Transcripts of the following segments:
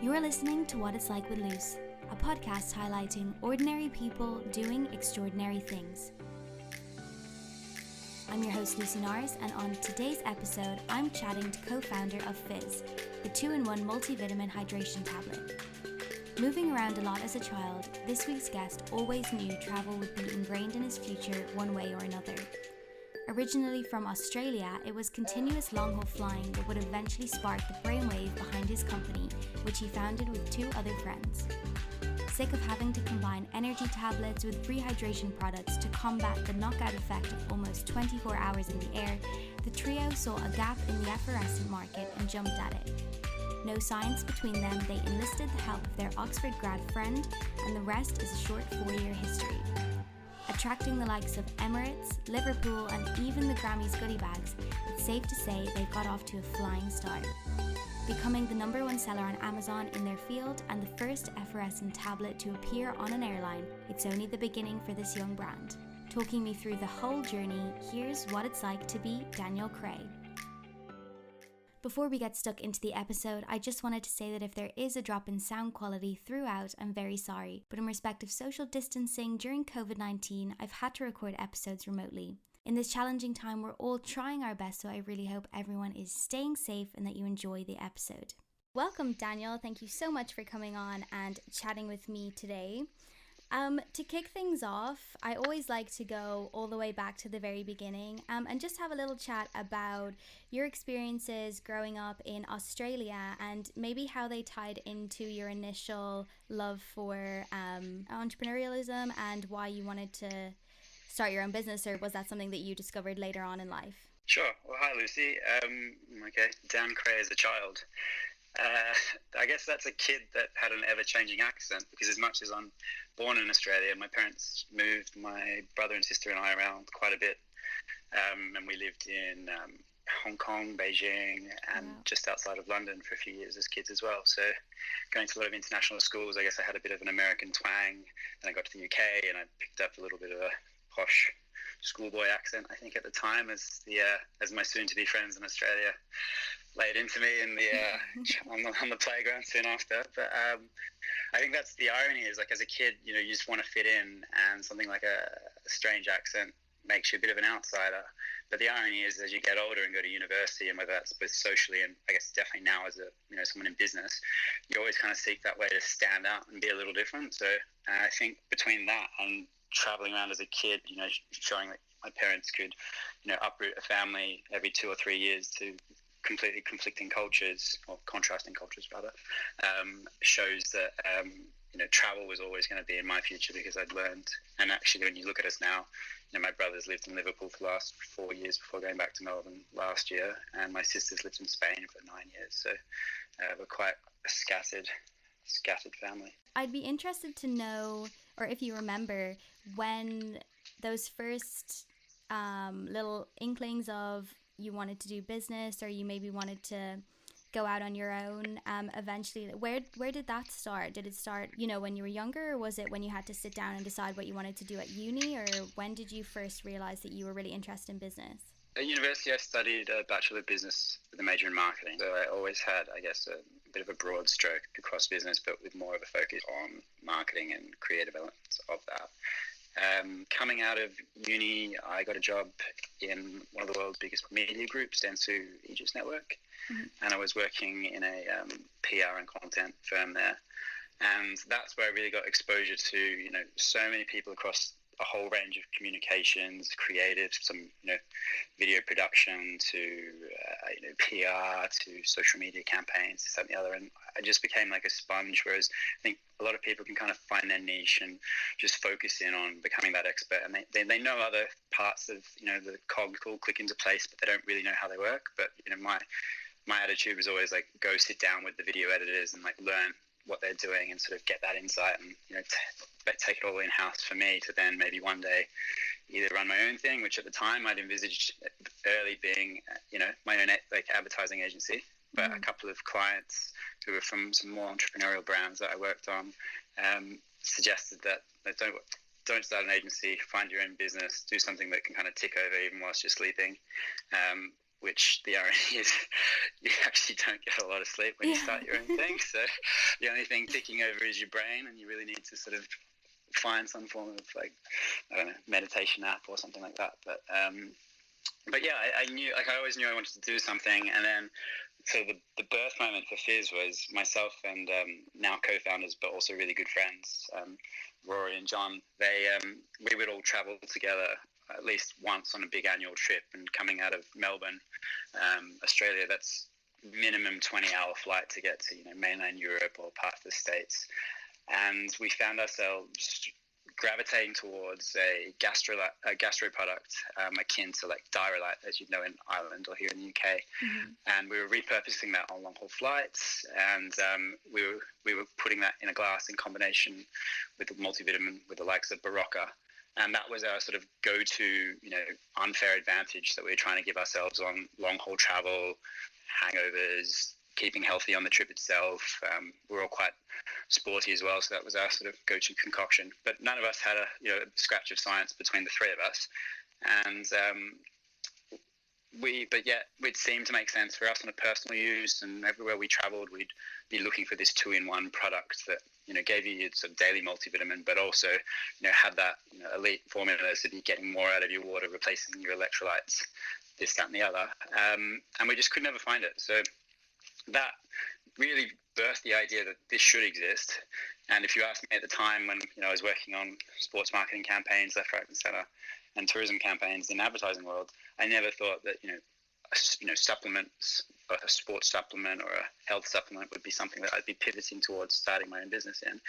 You're listening to What It's Like with Luce, a podcast highlighting ordinary people doing extraordinary things. I'm your host Lucy Norris, and on today's episode, I'm chatting to co-founder of Fizz, the 2-in-1 multivitamin hydration tablet. Moving around a lot as a child, this week's guest always knew travel would be ingrained in his future one way or another. Originally from Australia, it was continuous long-haul flying that would eventually spark the brainwave behind his company, which he founded with 2 other friends. Sick of having to combine energy tablets with rehydration products to combat the knockout effect of almost 24 hours in the air, the trio saw a gap in the effervescent market and jumped at it. No science between them, they enlisted the help of their Oxford grad friend, and the rest is a short 4-year history. Attracting the likes of Emirates, Liverpool, and even the Grammys goodie bags, it's safe to say they've got off to a flying start. Becoming the #1 seller on Amazon in their field and the first effervescent tablet to appear on an airline, it's only the beginning for this young brand. Talking me through the whole journey, here's what it's like to be Daniel Cray. Before we get stuck into the episode, I just wanted to say that if there is a drop in sound quality throughout, I'm very sorry, but in respect of social distancing during COVID-19, I've had to record episodes remotely. In this challenging time, we're all trying our best, so I really hope everyone is staying safe and that you enjoy the episode. Welcome, Daniel. Thank you so much for coming on and chatting with me today. To kick things off, I always like to go all the way back to the very beginning and just have a little chat about your experiences growing up in Australia and maybe how they tied into your initial love for entrepreneurialism and why you wanted to start your own business, or was that something that you discovered later on in life? Sure. Well, hi, Lucy. Dan Cray as a child. I guess that's a kid that had an ever-changing accent, because as much as I'm born in Australia, my parents moved my brother and sister and I around quite a bit, and we lived in Hong Kong, Beijing, and just outside of London for a few years as kids as well. So going to a lot of international schools, I guess I had a bit of an American twang. Then I got to the UK and I picked up a little bit of a posh schoolboy accent, I think, at the time, as my soon-to-be friends in Australia laid into me in the on the playground soon after. But I think that's the irony, is like as a kid, you just want to fit in, and something like a strange accent makes you a bit of an outsider. But the irony is, as you get older and go to university, and whether that's both socially and I guess definitely now as someone in business, you always kind of seek that way to stand out and be a little different. So I think between that and traveling around as a kid, showing that my parents could, uproot a family every 2 or 3 years to completely conflicting cultures, or contrasting cultures rather, shows that travel was always going to be in my future, because I'd learned. And actually, when you look at us now, my brother's lived in Liverpool for the last 4 years before going back to Melbourne last year, and my sister's lived in Spain for 9 years. So we're quite a scattered family. I'd be interested to know, or if you remember, when those first little inklings of you wanted to do business, or you maybe wanted to go out on your own eventually. Where did that start? Did it start, when you were younger, or was it when you had to sit down and decide what you wanted to do at uni, or when did you first realize that you were really interested in business? At university, I studied a Bachelor of Business with a major in marketing. So I always had, I guess, a bit of a broad stroke across business, but with more of a focus on marketing and creative elements of that. Coming out of uni, I got a job in one of the world's biggest media groups, Dentsu Aegis Network, and I was working in a PR and content firm there. And that's where I really got exposure to, so many people across a whole range of communications, creative, some, video production, to, PR, to social media campaigns, this, that, and the other. And I just became like a sponge, whereas I think a lot of people can kind of find their niche and just focus in on becoming that expert. And they know other parts of, the cogs all click into place, but they don't really know how they work. But, my attitude was always like, go sit down with the video editors and like learn what they're doing and sort of get that insight, and take it all in-house for me to then maybe one day either run my own thing, which at the time I'd envisaged early being my own advertising agency, but a couple of clients who were from some more entrepreneurial brands that I worked on suggested that don't start an agency, find your own business, do something that can kind of tick over even whilst you're sleeping. which the irony is you actually don't get a lot of sleep when you start your own thing. So the only thing ticking over is your brain, and you really need to sort of find some form of, like, I don't know, meditation app or something like that. But yeah, I knew, like, I always knew I wanted to do something. And then so the birth moment for Fizz was myself and now co-founders, but also really good friends, Rory and John. We would all travel together at least once on a big annual trip, and coming out of Melbourne, Australia, that's minimum 20-hour flight to get to, mainland Europe or part of the States. And we found ourselves gravitating towards a gastro product akin to like Diarrhea, as you'd know in Ireland or here in the UK. Mm-hmm. And we were repurposing that on long-haul flights, and we were putting that in a glass in combination with the multivitamin with the likes of Barocca. And that was our sort of go-to, unfair advantage that we were trying to give ourselves on long-haul travel, hangovers, keeping healthy on the trip itself. We're all quite sporty as well, so that was our sort of go-to concoction. But none of us had a scratch of science between the three of us, and but yet it seemed to make sense for us on a personal use. And everywhere we travelled, we'd be looking for this 2-in-1 product that gave you your sort of daily multivitamin, but also had that elite formula, so you're getting more out of your water, replacing your electrolytes, this, that, and the other. And we just could never find it. So that really birthed the idea that this should exist. And if you asked me at the time, when I was working on sports marketing campaigns left, right, and centre, and tourism campaigns in the advertising world, I never thought that supplements, both a sports supplement or a health supplement, would be something that I'd be pivoting towards starting my own business in.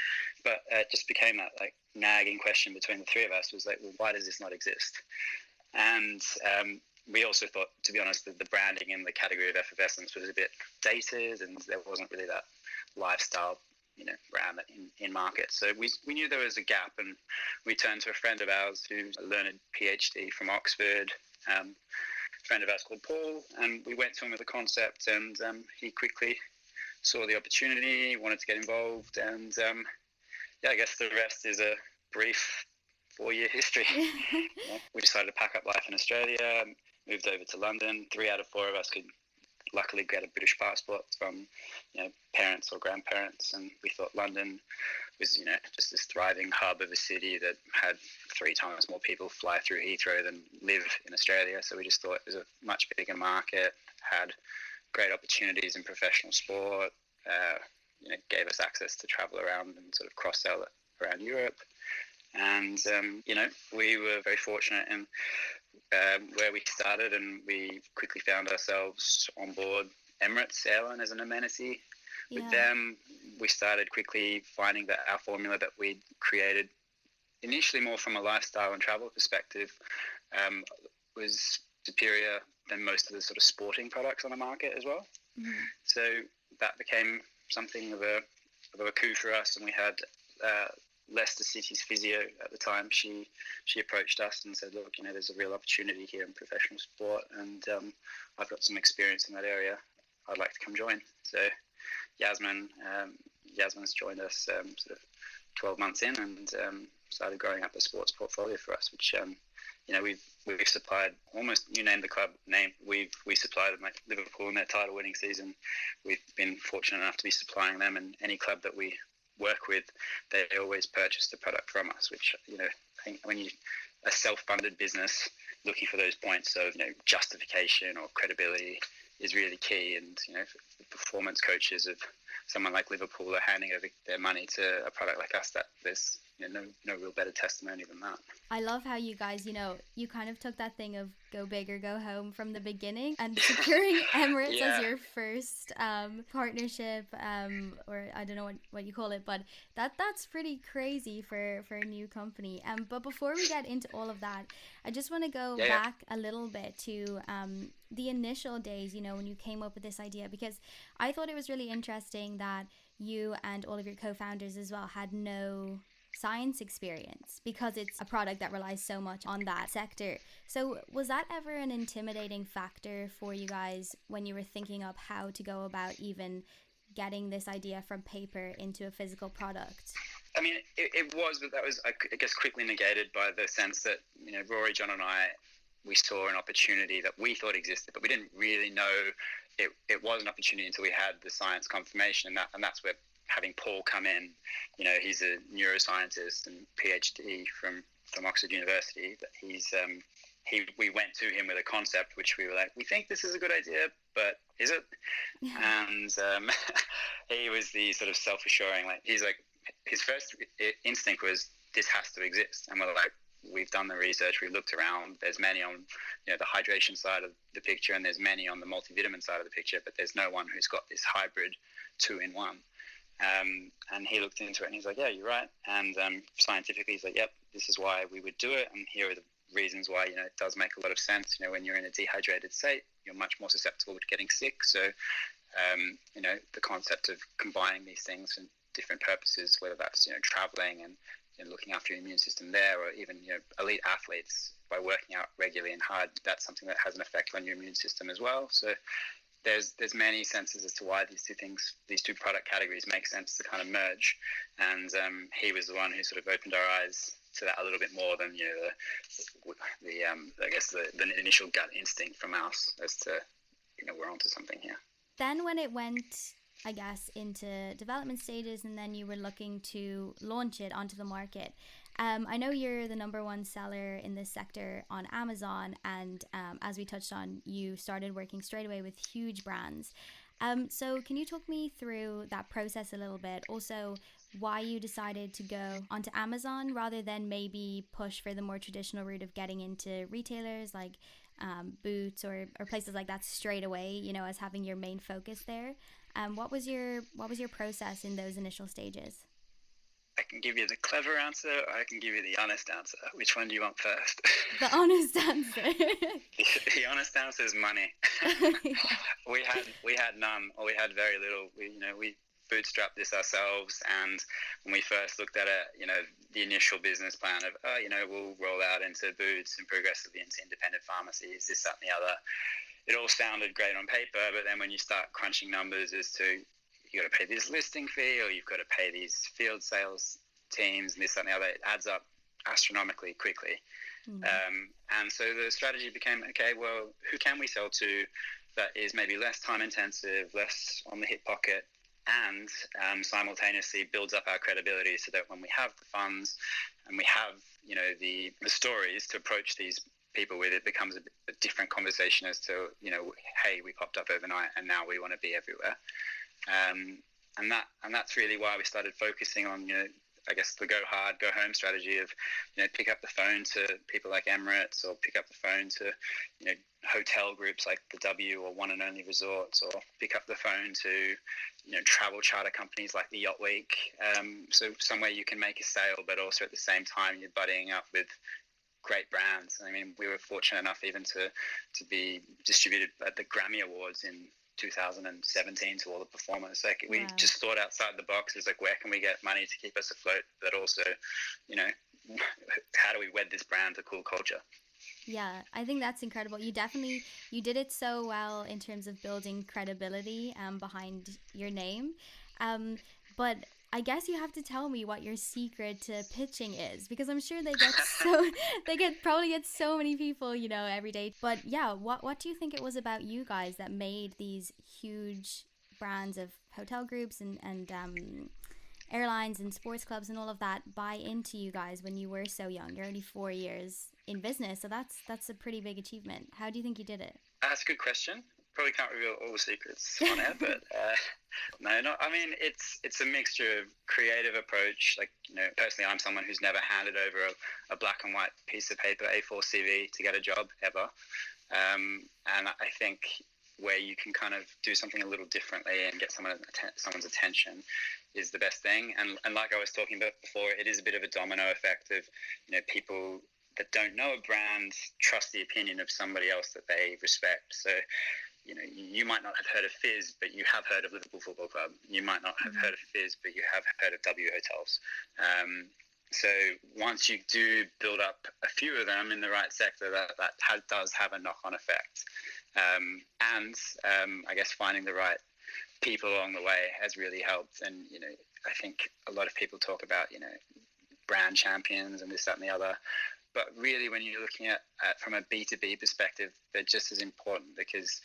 But it just became that like nagging question between the three of us, was like, well, why does this not exist? And we also thought, to be honest, that the branding in the category of effervescence was a bit dated, and there wasn't really that lifestyle, brand in market. So we knew there was a gap, and we turned to a friend of ours who's a learned PhD from Oxford, a friend of ours called Paul, and we went to him with the concept, and he quickly saw the opportunity, wanted to get involved, and I guess the rest is a brief 4-year history. We decided to pack up life in Australia, moved over to London. 3 out of 4 of us could luckily get a British passport from parents or grandparents, and we thought London was just this thriving hub of a city that had 3 times more people fly through Heathrow than live in Australia. So we just thought it was a much bigger market, had great opportunities in professional sport, gave us access to travel around and sort of cross-sell around Europe. And we were very fortunate in where we started, and we quickly found ourselves on board Emirates airline as an amenity. Yeah. With them, we started quickly finding that our formula that we'd created, initially more from a lifestyle and travel perspective, was superior than most of the sort of sporting products on the market as well. Mm-hmm. So that became something of a coup for us, and we had Leicester City's physio at the time. She approached us and said, look, there's a real opportunity here in professional sport, and I've got some experience in that area. I'd like to come join. So Yasmin's joined us sort of 12 months in, and started growing up a sports portfolio for us, which we've supplied almost, you named the club name, we supplied them, like Liverpool in their title winning season. We've been fortunate enough to be supplying them, and any club that we work with, they always purchase the product from us, which I think when you a self-funded business, looking for those points of justification or credibility is really key. And the performance coaches of someone like Liverpool are handing over their money to a product like us, that there's no real better testimony than that. I love how you guys, you kind of took that thing of go big or go home from the beginning, and securing Emirates as your first partnership, or I don't know what you call it, but that's pretty crazy for a new company. But before we get into all of that, I just want to go back a little bit to the initial days, when you came up with this idea, because I thought it was really interesting that you and all of your co-founders as well had no science experience, because it's a product that relies so much on that sector. So was that ever an intimidating factor for you guys when you were thinking of how to go about even getting this idea from paper into a physical product? I mean, it was, but that was, I guess, quickly negated by the sense that, Rory, John and I we saw an opportunity that we thought existed, but we didn't really know it was an opportunity until we had the science confirmation, and that's where having Paul come in. He's a neuroscientist and PhD from Oxford University. We went to him with a concept which we were like, we think this is a good idea, but is it? And he was the sort of self-assuring, like, he's like, his first instinct was, this has to exist. And we're like, we've done the research, we've looked around, there's many on the hydration side of the picture, and there's many on the multivitamin side of the picture, but there's no one who's got this hybrid 2-in-1. And he looked into it and he's like, yeah, you're right. And scientifically, he's like, yep, this is why we would do it, and here are the reasons why it does make a lot of sense. When you're in a dehydrated state, you're much more susceptible to getting sick. So the concept of combining these things for different purposes, whether that's traveling and looking after your immune system there, or even elite athletes, by working out regularly and hard, that's something that has an effect on your immune system as well. So there's many senses as to why these two product categories make sense to kind of merge. And he was the one who sort of opened our eyes to that a little bit more than the initial gut instinct from us as to we're onto something here. Then when it went, I guess, into development stages, and then you were looking to launch it onto the market, I know you're the number one seller in this sector on Amazon, and as we touched on, you started working straight away with huge brands. So can you talk me through that process a little bit? Also, why you decided to go onto Amazon rather than maybe push for the more traditional route of getting into retailers like Boots or places like that straight away, as having your main focus there. What was your process in those initial stages? I can give you the clever answer, or I can give you the honest answer. Which one do you want first? The honest answer. The honest answer is money. We had none, or we had very little. We bootstrapped this ourselves, and when we first looked at it, the initial business plan of we'll roll out into Boots and progressively into independent pharmacies, this, that, and the other. It all sounded great on paper, but then when you start crunching numbers as to you got to pay this listing fee, or you've got to pay these field sales teams and this, that, and the other, it adds up astronomically quickly. And so the strategy became, okay, well, who can we sell to that is maybe less time intensive, less on the hip pocket, and simultaneously builds up our credibility, so that when we have the funds and we have the stories to approach these people with, it becomes a different conversation as to hey, we popped up overnight and now we want to be everywhere. And that's really why we started focusing on I guess the go hard, go home strategy of pick up the phone to people like Emirates, or pick up the phone to hotel groups like the W or One and Only Resorts, or pick up the phone to travel charter companies like the Yacht Week. So somewhere you can make a sale, but also at the same time you're buddying up with great brands. I mean, we were fortunate enough even to be distributed at the Grammy Awards in 2017 to all the performers. Like, we just thought outside the box. It's like, where can we get money to keep us afloat, but also how do we wed this brand to cool culture? Yeah, I think that's incredible. You did it so well in terms of building credibility behind your name, but I guess you have to tell me what your secret to pitching is, because I'm sure they probably get so many people, every day. But yeah, what do you think it was about you guys that made these huge brands of hotel groups and airlines and sports clubs and all of that buy into you guys when you were so young? You're only 4 years in business, so that's a pretty big achievement. How do you think you did it? That's a good question. Probably can't reveal all the secrets on air, but I mean, it's a mixture of creative approach. Like, personally, I'm someone who's never handed over a black and white piece of paper, A4 CV, to get a job ever. And I think where you can kind of do something a little differently and get someone's attention is the best thing. And like I was talking about before, it is a bit of a domino effect of, people that don't know a brand trust the opinion of somebody else that they respect. So, you might not have heard of Fizz, but you have heard of Liverpool Football Club. You might not have heard of Fizz, but you have heard of W Hotels. So once you do build up a few of them in the right sector, that does have a knock-on effect. And I guess finding the right people along the way has really helped. And, I think a lot of people talk about, brand champions and this, that, and the other. But really, when you're looking at from a B2B perspective, they're just as important, because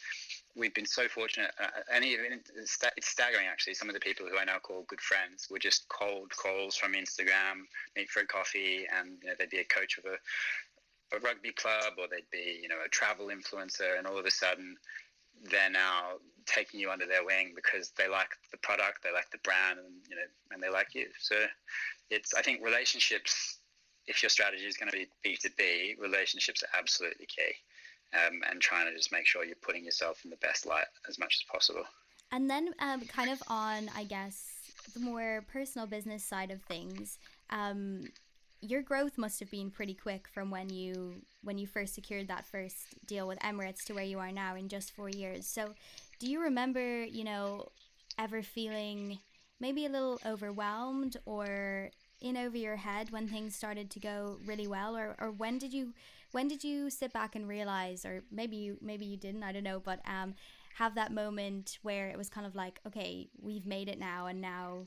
we've been so fortunate, and even it's staggering actually. Some of the people who I now call good friends were just cold calls from Instagram, meet for a coffee, and they'd be a coach of a rugby club, or they'd be a travel influencer, and all of a sudden they're now taking you under their wing because they like the product, they like the brand, and they like you. So I think relationships, if your strategy is going to be B2B, relationships are absolutely key. And trying to just make sure you're putting yourself in the best light as much as possible. And then kind of on, I guess, the more personal business side of things, your growth must have been pretty quick from when you first secured that first deal with Emirates to where you are now in just 4 years. So do you remember, ever feeling maybe a little overwhelmed or in over your head when things started to go really well, or when did you sit back and realize, or maybe you didn't, I don't know, but have that moment where it was kind of like, okay, we've made it now, and now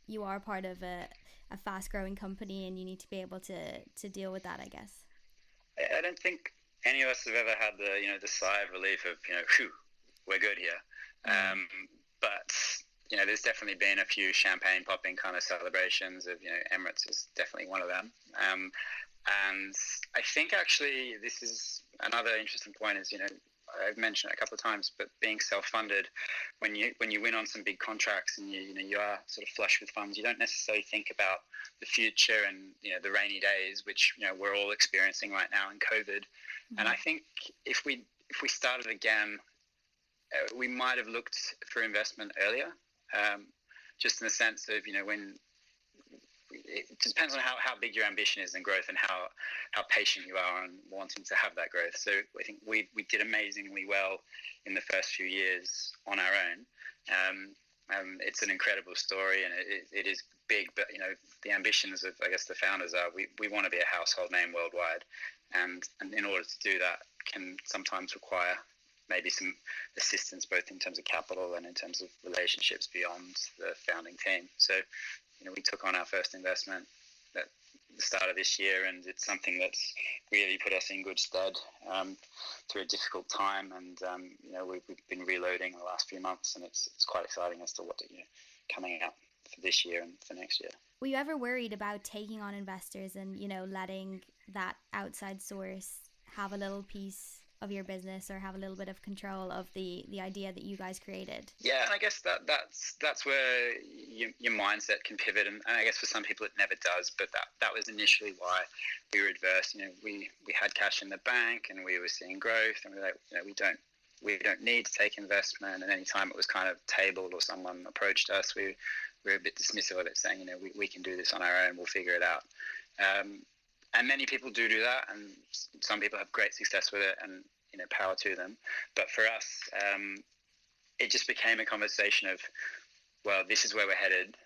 you are part of a fast growing company, and you need to be able to deal with that, I guess. I don't think any of us have ever had the sigh of relief of whew, we're good here. But there's definitely been a few champagne popping kind of celebrations of, Emirates is definitely one of them. And I think actually this is another interesting point is, I've mentioned it a couple of times, but being self-funded, when you win on some big contracts and you are sort of flush with funds, you don't necessarily think about the future and the rainy days, which we're all experiencing right now in COVID. And I think if we started again, we might have looked for investment earlier, just in the sense of when it depends on how big your ambition is and growth, and how patient you are on wanting to have that growth. So I think we did amazingly well in the first few years on our own. It's an incredible story, and it is big, but the ambitions of, I guess, the founders are we want to be a household name worldwide, and in order to do that can sometimes require maybe some assistance, both in terms of capital and in terms of relationships beyond the founding team. So we took on our first investment at the start of this year, and it's something that's really put us in good stead through a difficult time. And we've been reloading the last few months, and it's quite exciting as to what coming out for this year and for next year. Were you ever worried about taking on investors and letting that outside source have a little piece of your business, or have a little bit of control of the idea that you guys created? Yeah, and I guess that's where your mindset can pivot, and I guess for some people it never does, but that was initially why we were adverse. We had cash in the bank, and we were seeing growth, and we were like, we don't need to take investment. And any time it was kind of tabled or someone approached us, we were a bit dismissive of it, saying we can do this on our own, we'll figure it out. And many people do that, and some people have great success with it, and power to them. But for us, it just became a conversation of, well, this is where we're headed,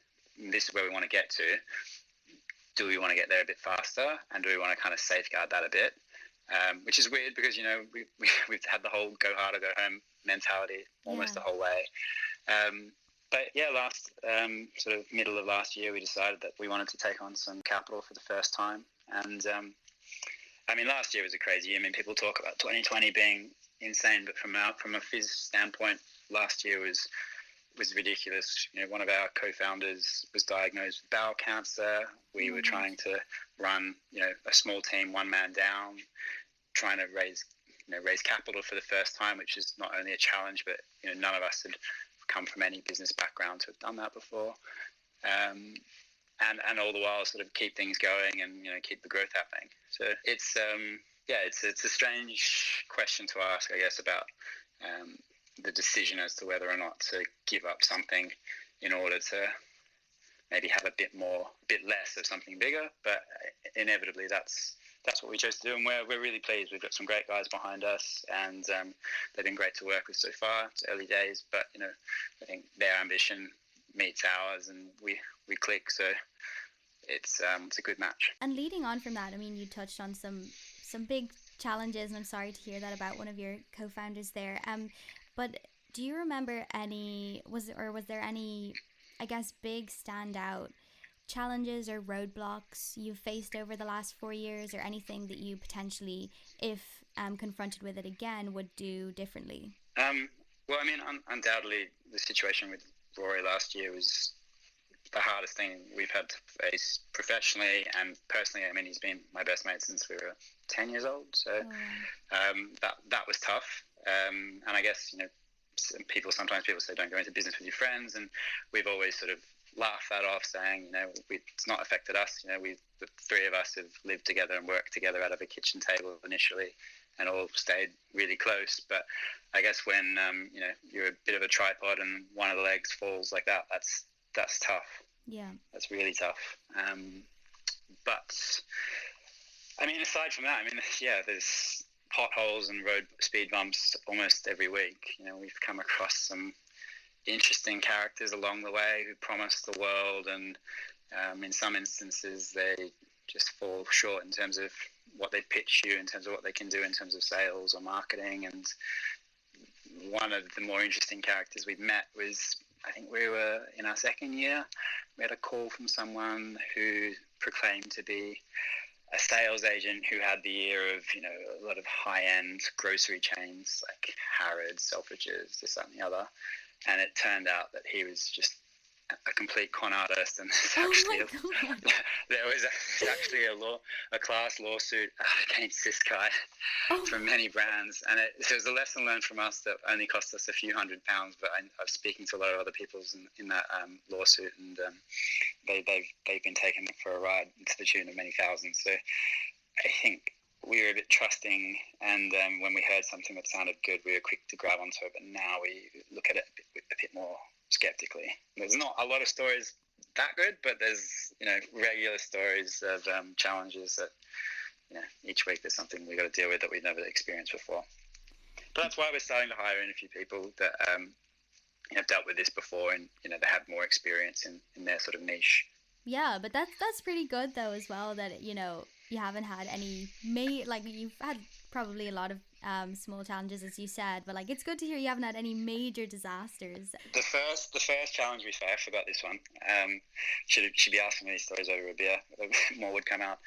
this is where we want to get to. Do we want to get there a bit faster, and do we want to kind of safeguard that a bit? Which is weird because we've had the whole go hard or go home mentality almost the whole way. But yeah, last sort of middle of last year, we decided that we wanted to take on some capital for the first time. And last year was a crazy year. People talk about 2020 being insane, but from a Fizz standpoint, last year was ridiculous. One of our co-founders was diagnosed with bowel cancer. We were trying to run, a small team, one man down, trying to raise capital for the first time, which is not only a challenge, but none of us had come from any business background to have done that before. And all the while sort of keep things going and keep the growth happening. So it's a strange question to ask, I guess, about the decision as to whether or not to give up something in order to maybe have a bit less of something bigger. But inevitably, that's what we chose to do, and we're really pleased. We've got some great guys behind us, and they've been great to work with so far. It's early days, but I think their ambition meets ours, and we click. So it's a good match. And leading on from that, you touched on some big challenges, and I'm sorry to hear that about one of your co-founders there. But do you remember was there any, I guess, big standout challenges or roadblocks you've faced over the last 4 years, or anything that you potentially, if confronted with it again, would do differently? Well, I mean, undoubtedly, the situation with Rory last year was the hardest thing we've had to face professionally and personally. I mean, he's been my best mate since we were 10 years old, so that was tough. And I guess, you know, sometimes people say don't go into business with your friends, and we've always sort of laughed that off, saying, you know, it's not affected us. You know, the three of us have lived together and worked together out of a kitchen table initially, and all stayed really close. But I guess when you know, you're a bit of a tripod and one of the legs falls like that, that's tough. Yeah, that's really tough. But I mean, aside from that, I mean, yeah, there's potholes and road speed bumps almost every week. You know, we've come across some interesting characters along the way who promise the world, and in some instances they just fall short in terms of what they pitch you, in terms of what they can do in terms of sales or marketing. And one of the more interesting characters we've met was, I think we were in our second year, we had a call from someone who proclaimed to be a sales agent who had the ear of, you know, a lot of high-end grocery chains like Harrods, Selfridges, this, that, and the other. And it turned out that he was just a complete con artist, and there was actually a class lawsuit against this guy from many brands, and it was a lesson learned from us that only cost us a few £100. But I was speaking to a lot of other people in that lawsuit, and they've been taken for a ride to the tune of many thousands. So I think we were a bit trusting, and when we heard something that sounded good, we were quick to grab onto it. But now we look at it a bit more skeptically. There's not a lot of stories that good, but there's, you know, regular stories of challenges that, you know, each week there's something we got to deal with that we've never experienced before. But that's why we're starting to hire in a few people that have dealt with this before, and, you know, they have more experience in their sort of niche. Yeah, but that's pretty good though as well, that, you know, you haven't had any like, you've had probably a lot of small challenges, as you said, but like, it's good to hear you haven't had any major disasters. The first challenge we faced, I forgot this one. Should be asking me these stories over a beer. More would come out.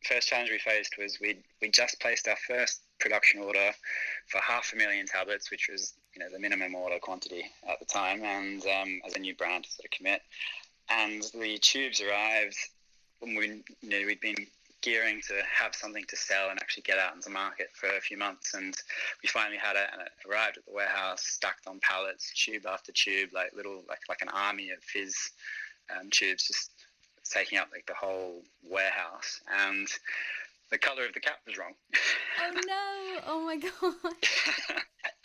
First challenge we faced was we just placed our first production order for 500,000 tablets, which was, you know, the minimum order quantity at the time, and as a new brand to sort of commit. And the tubes arrived when we'd been gearing to have something to sell and actually get out into market for a few months, and we finally had it, and it arrived at the warehouse stacked on pallets, tube after tube, like an army of fizz tubes, just taking up like the whole warehouse. And the colour of the cap was wrong. Oh no! Oh my god!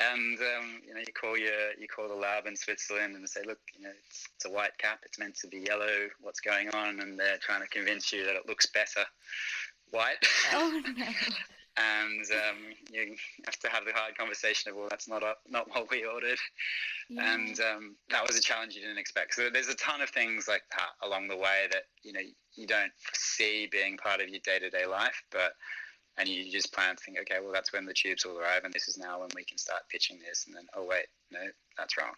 And you know, you call the lab in Switzerland and say, look, you know, it's a white cap, it's meant to be yellow, what's going on? And they're trying to convince you that it looks better white. Oh no! And you have to have the hard conversation of, well, that's not what we ordered. Yeah. And that was a challenge you didn't expect. So there's a ton of things like that along the way that, you know, you don't see being part of your day-to-day life, and you just plan to think, okay, well, that's when the tubes will arrive, and this is now when we can start pitching this. And then, oh wait, no, that's wrong.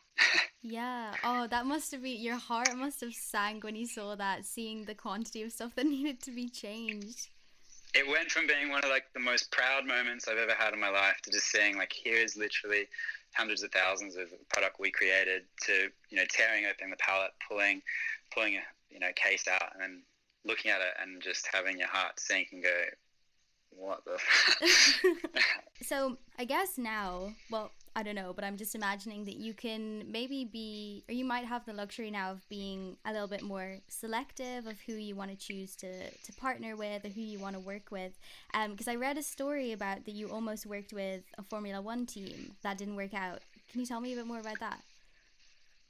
Yeah. Oh, that must have been, your heart must have sank when you saw that, seeing the quantity of stuff that needed to be changed. It went from being one of like the most proud moments I've ever had in my life to just seeing like, here is literally hundreds of thousands of product we created, to, you know, tearing open the pallet, pulling a, you know, case out, and then looking at it and just having your heart sink and go, what the So I guess now, well, I don't know, but I'm just imagining that you can maybe be, or you might have the luxury now of being a little bit more selective of who you want to choose to partner with, or who you want to work with. Because I read a story about that you almost worked with a Formula One team that didn't work out. Can you tell me a bit more about that?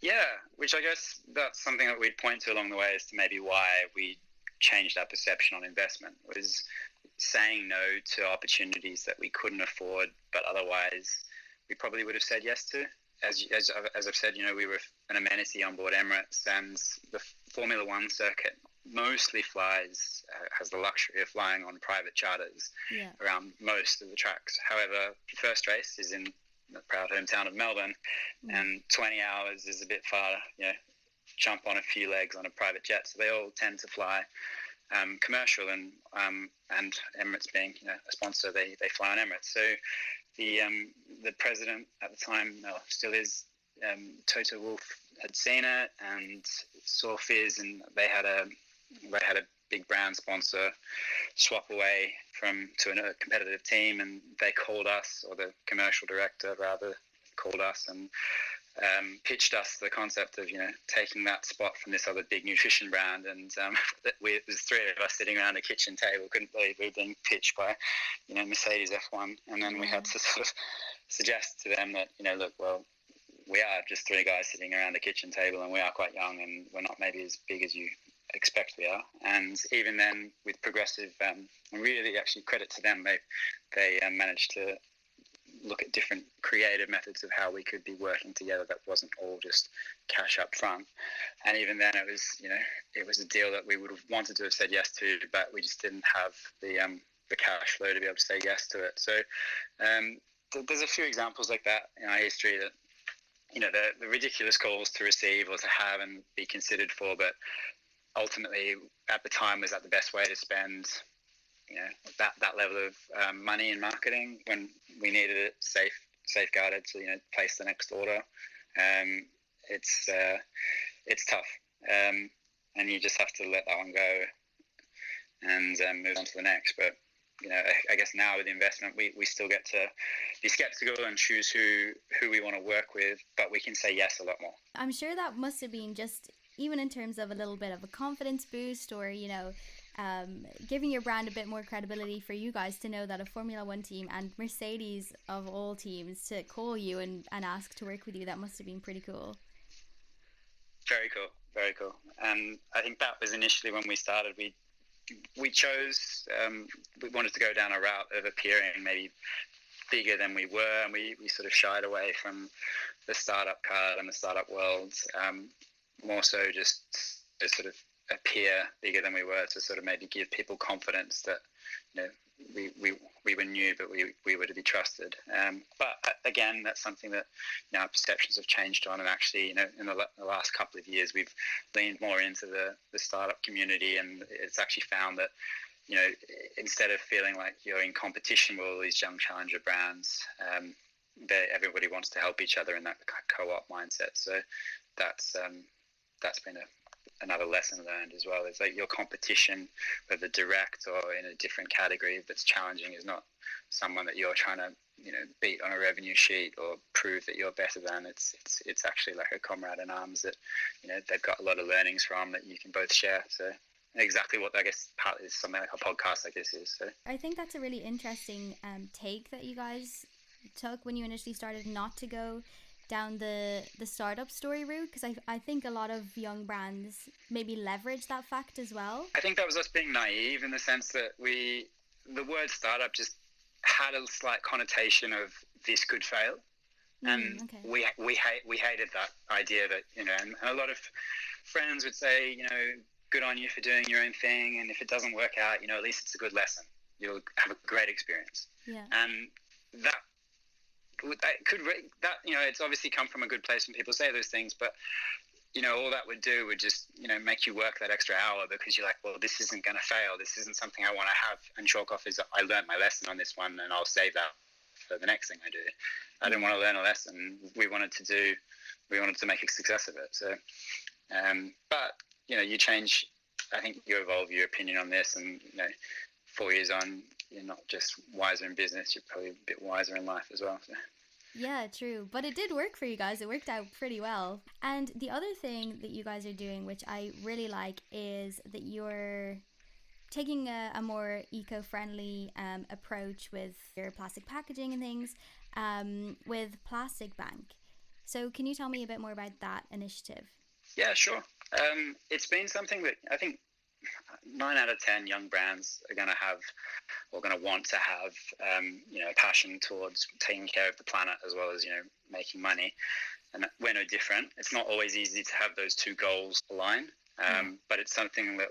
Yeah, which I guess that's something that we'd point to along the way as to maybe why we changed our perception on investment, was saying no to opportunities that we couldn't afford, but otherwise we probably would have said yes to. As I've said, you know, we were an amenity on board Emirates, and the Formula One circuit mostly has the luxury of flying on private charters around most of the tracks. However, the first race is in the proud hometown of Melbourne, and 20 hours is a bit far, you know, jump on a few legs on a private jet. So they all tend to fly commercial, and Emirates being a sponsor, they fly on Emirates. So the president at the time, still is, Toto Wolff, had seen it and saw Fizz, and they had a big brand sponsor swap away to a competitive team, and they called us, or the commercial director rather called us, and pitched us the concept of taking that spot from this other big nutrition brand. And it was three of us sitting around a kitchen table, couldn't believe we were being pitched by Mercedes F1. And then we had to sort of suggest to them that look, well, we are just three guys sitting around a kitchen table, and we are quite young, and we're not maybe as big as you expect we are. And even then, with Progressive, and really actually credit to them, they managed to look at different creative methods of how we could be working together that wasn't all just cash up front. And even then, it was a deal that we would have wanted to have said yes to, but we just didn't have the cash flow to be able to say yes to it. So there's a few examples like that in our history, that the ridiculous calls to receive or to have and be considered for, but ultimately at the time was that the best way to spend that level of money in marketing when we needed it safeguarded to place the next order. It's tough, and you just have to let that one go and move on to the next. But I guess now with the investment, we still get to be skeptical and choose who we want to work with, but we can say yes a lot more. I'm sure that must have been just, even in terms of a little bit of a confidence boost, or giving your brand a bit more credibility for you guys to know that a Formula One team, and Mercedes of all teams, to call you and ask to work with you. That must have been pretty cool. Very cool, very cool. And I think that was initially when we started. We chose, we wanted to go down a route of appearing maybe bigger than we were, and we sort of shied away from the startup card and the startup world, more so just to sort of appear bigger than we were, to sort of maybe give people confidence that we were new, but we were to be trusted. But again, that's something that our perceptions have changed on, and actually in the last couple of years we've leaned more into the startup community, and it's actually found that instead of feeling like you're in competition with all these young challenger brands, everybody wants to help each other in that co-op mindset. So that's been another lesson learned as well. It's like your competition, whether direct or in a different category that's challenging, is not someone that you're trying to beat on a revenue sheet or prove that you're better than. It's actually like a comrade in arms that they've got a lot of learnings from that you can both share. So exactly what I guess partly is something like a podcast like this is. So I think that's a really interesting take that you guys took when you initially started, not to go down the startup story route, because I think a lot of young brands maybe leverage that fact as well. I think that was us being naive, in the sense that the word startup just had a slight connotation of this could fail, and okay. we hated that idea that and a lot of friends would say good on you for doing your own thing, and if it doesn't work out, at least it's a good lesson. You'll have a great experience. Yeah. And that it's obviously come from a good place when people say those things, but all that would do would just make you work that extra hour, because you're like, well, this isn't going to fail, this isn't something I want to have and chalk off as I learned my lesson on this one and I'll save that for the next thing I do. I didn't want to learn a lesson. We wanted to make a success of it. So but you change, I think you evolve your opinion on this, and 4 years on, you're not just wiser in business, you're probably a bit wiser in life as well. So. Yeah, true. But it did work for you guys. It worked out pretty well. And the other thing that you guys are doing, which I really like, is that you're taking a more eco-friendly approach with your plastic packaging and things, with Plastic Bank. So can you tell me a bit more about that initiative? Yeah, sure. It's been something that I think 9 out of 10 young brands are going to have, or going to want to have, a passion towards taking care of the planet as well as, making money. And we're no different. It's not always easy to have those two goals align, but it's something that,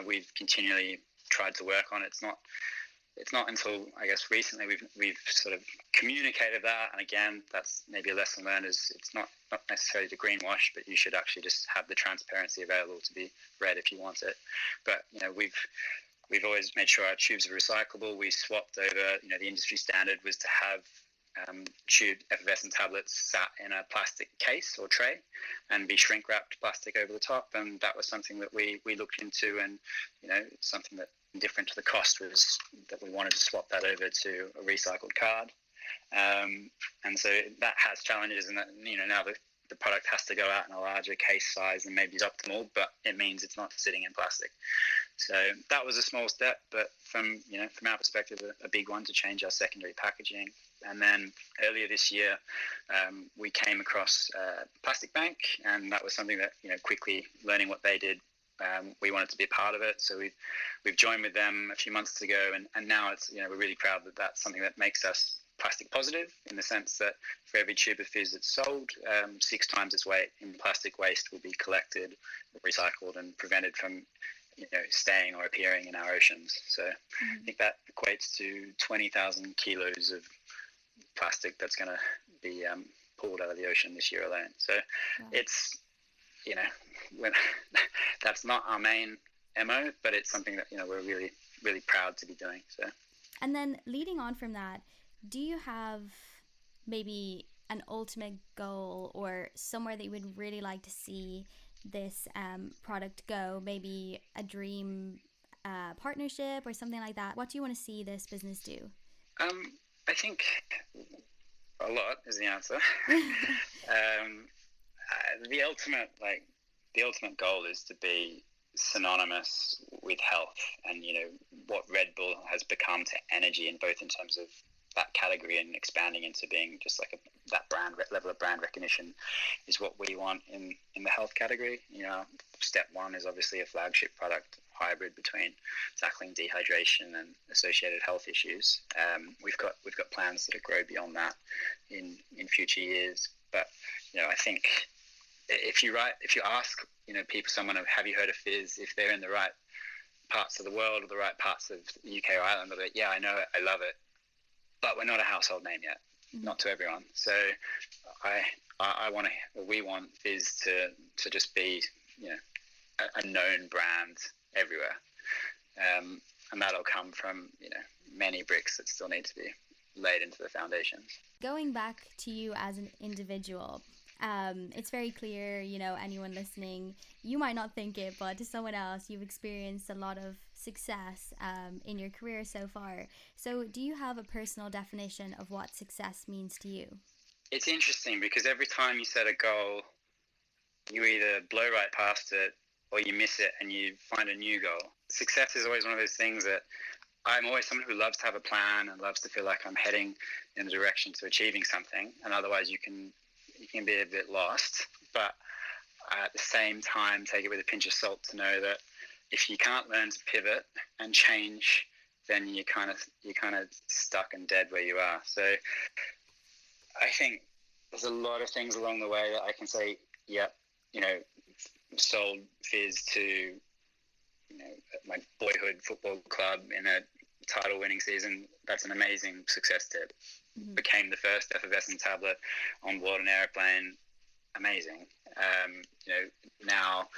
we've continually tried to work on. It's not it's not until, I guess, recently we've sort of communicated that. And again, that's maybe a lesson learned, is it's not necessarily to greenwash, but you should actually just have the transparency available to be read if you want it. But, we've always made sure our tubes are recyclable. We swapped over, the industry standard was to have tube effervescent tablets sat in a plastic case or tray and be shrink wrapped plastic over the top. And that was something that we looked into, and, something that, different to the cost, was that we wanted to swap that over to a recycled card. And so that has challenges, and that, now the product has to go out in a larger case size and maybe is optimal, but it means it's not sitting in plastic. So that was a small step, but from our perspective, a big one, to change our secondary packaging. And then earlier this year, we came across Plastic Bank, and that was something that, quickly learning what they did, we wanted to be a part of it. So we've joined with them a few months ago, and now it's, we're really proud that that's something that makes us plastic positive, in the sense that for every tube of fizz that's sold, 6 times its weight in plastic waste will be collected, recycled, and prevented from staying or appearing in our oceans. So I think that equates to 20,000 kilos of plastic that's going to be pulled out of the ocean this year alone. So it's, that's not our main MO, but it's something that, we're really, really proud to be doing. So. And then leading on from that, do you have maybe an ultimate goal, or somewhere that you would really like to see this product go? Maybe a dream partnership or something like that? What do you want to see this business do? I think a lot is the answer. The ultimate goal is to be synonymous with health, and what Red Bull has become to energy, and both in terms of that category and expanding into being just like that brand level of brand recognition, is what we want in the health category. Step one is obviously a flagship product, hybrid between tackling dehydration and associated health issues. We've got plans that grow beyond that in future years. But I think if you ask someone, have you heard of fizz, if they're in the right parts of the world or the right parts of the UK or Ireland, they're like, yeah, I know it, I love it, but we're not a household name yet. Not to everyone. So we want fizz to just be a known brand everywhere, and that'll come from many bricks that still need to be laid into the foundations. Going back to you as an individual, it's very clear, anyone listening, you might not think it, but to someone else, you've experienced a lot of success in your career so far. So do you have a personal definition of what success means to you? It's interesting, because every time you set a goal, you either blow right past it or you miss it and you find a new goal. Success is always one of those things that I'm always someone who loves to have a plan and loves to feel like I'm heading in the direction to achieving something, and otherwise you can be a bit lost. But at the same time, take it with a pinch of salt to know that if you can't learn to pivot and change, then you're kind of stuck and dead where you are. So I think there's a lot of things along the way that I can say, yep, sold fizz to my boyhood football club in a title-winning season. That's an amazing success tip. Mm-hmm. Became the first effervescent tablet on board an airplane. Amazing. Now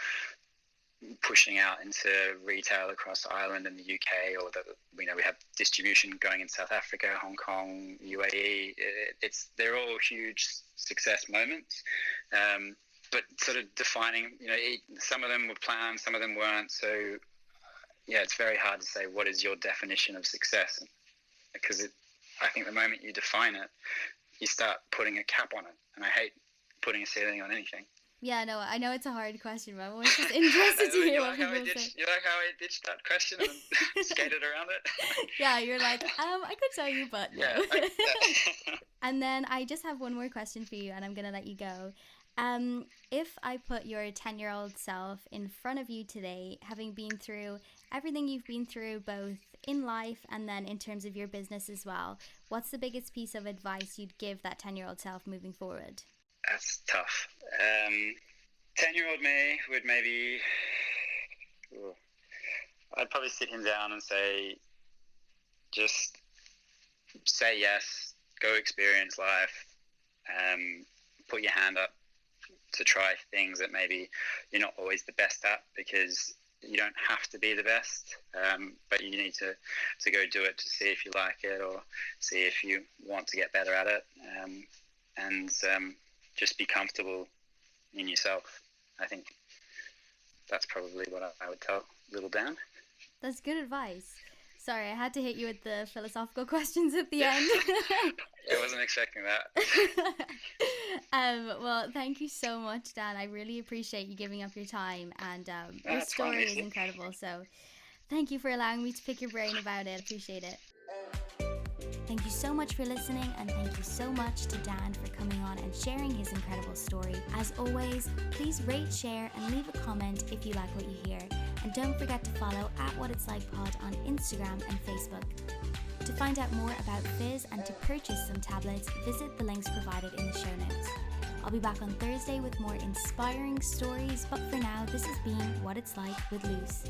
pushing out into retail across Ireland and the UK, or we have distribution going in South Africa, Hong Kong, UAE. They're all huge success moments. But sort of defining, some of them were planned, some of them weren't. So it's very hard to say what is your definition of success, because I think the moment you define it, you start putting a cap on it, and I hate putting a ceiling on anything. Yeah, no, I know it's a hard question, but I'm always just interested to hear what people say. You like how I ditched that question and skated around it? Yeah, you're like, I could tell you, but no. Yeah, And then I just have one more question for you, and I'm going to let you go. If I put your 10-year-old self in front of you today, having been through everything you've been through, both in life and then in terms of your business as well, what's the biggest piece of advice you'd give that 10-year-old self moving forward? That's tough. 10-year-old me would I'd probably sit him down and say, just say yes, go experience life, put your hand up to try things that maybe you're not always the best at, because you don't have to be the best, but you need to go do it to see if you like it or see if you want to get better at it, and just be comfortable in yourself. I think that's probably what I would tell little Dan. That's good advice. Sorry, I had to hit you with the philosophical questions at the end. I wasn't expecting that. Well, thank you so much, Dan. I really appreciate you giving up your time, and your story is incredible. So thank you for allowing me to pick your brain about it. I appreciate it. Thank you so much for listening, and thank you so much to Dan for coming on and sharing his incredible story. As always, please rate, share, and leave a comment if you like what you hear. And don't forget to follow @WhatIt'sLikePod on Instagram and Facebook. To find out more about Fizz and to purchase some tablets, visit the links provided in the show notes. I'll be back on Thursday with more inspiring stories, but for now, this has been What It's Like with Luce.